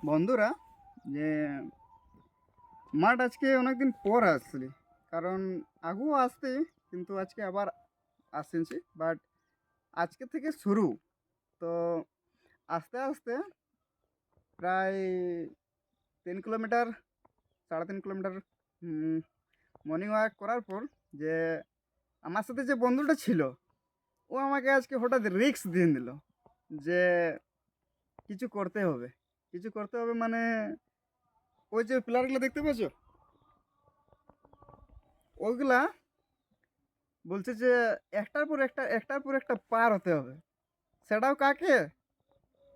বন্ধুরা, যে মাঠ আজকে অনেকদিন পর আসলি, কারণ আগুও আসতে, কিন্তু আজকে আবার আসছি। বাট আজকে থেকে শুরু, তো আস্তে আস্তে প্রায় 3 কিলোমিটার, 3.5 কিলোমিটার মর্নিং ওয়াক করার পর, যে আমার সাথে যে বন্ধুটা ছিল, ও আমাকে আজকে হঠাৎ রিস্ক দিয়ে দিল যে কিছু করতে হবে। কিছু করতে হবে মানে, ওই যে প্লেয়ারগুলো দেখতে পাচ্ছ, ওইগুলা বলছে যে একটার পর একটা পার হতে হবে। সেটাও কাকে?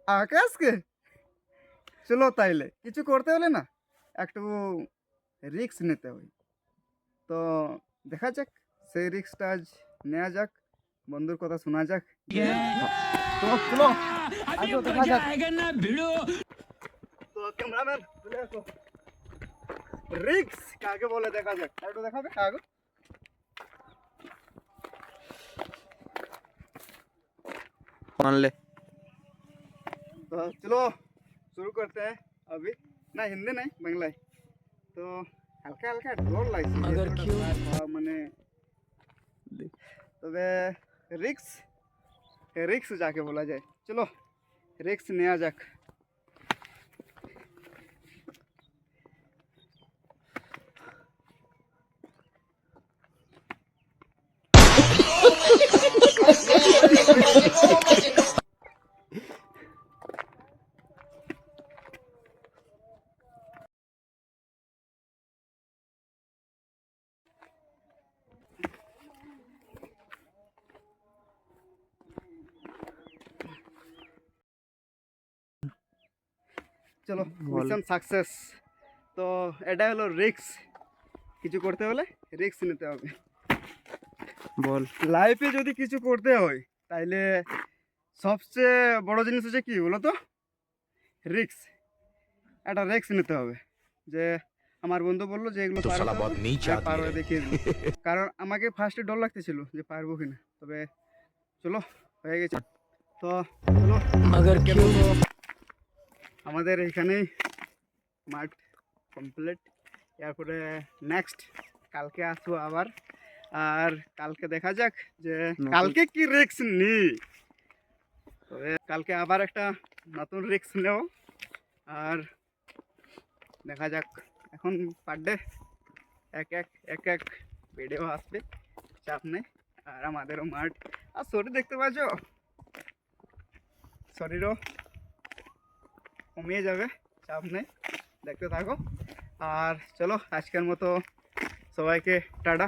আকাশকে। চলো তাইলে কিছু করতে হলে না, একটু রিস্ক নিতে হয়। তো দেখা যাক, সেই রিস্কটা আজ নেওয়া যাক, বন্ধুর কথা শোনা যাক। তো চলো, আসো দেখা যাক। তো ক্যামেরাম্যান চলে আসো, রিস্ক কাকে বলে দেখা যাক। একটু দেখাবে কাগজ। मान ले। तो चलो शुरू करते हैं अभी। ना हिंदी नहीं, बांग्ला। तो हल्का हल्का डर লাগছে মানে, তবে রিক্স রিক্স যাকে বলা যায়, চলো রিক্স নেওয়া যাক। চলো, মিশন সাকসেস। তো এটা হলো রিক্স। কিছু করতে হলে রিক্স নিতে হবে। বল। লাইফে যদি কিছু করতে হয়, তাইলে সবচেয়ে বড় জিনিস হচ্ছে কি বলো তো? রিক্স। একটা রিক্স নিতে হবে। যে আমার বন্ধু বললো যে এগুলো পারবে, দেখিয়ে দিল। কারণ আমাকে ফার্স্টে ডর লাগতেছিল যে পারবো কিনা, তবে চলো হয়ে গেছে। তো চলো, আমাদের এখানেই মাঠ কমপ্লিট। এরপরে নেক্সট কালকে আসবো আবার, আর কালকে দেখা যাক যে কালকে কি রিস্ক নিই। তবে কালকে আবার একটা নতুন রিস্ক নেব, আর দেখা যাক। এখন পার ডে এক এক ভিডিও আসবে, চাপ নেই। আর আমাদেরও মাঠ আর শরীর দেখতে পাচ্ছ, শরীরও কমিয়ে যাবে, চাপ নেই, দেখতে থাকো। আর চলো, আজকের মতো সবাইকে টাটা।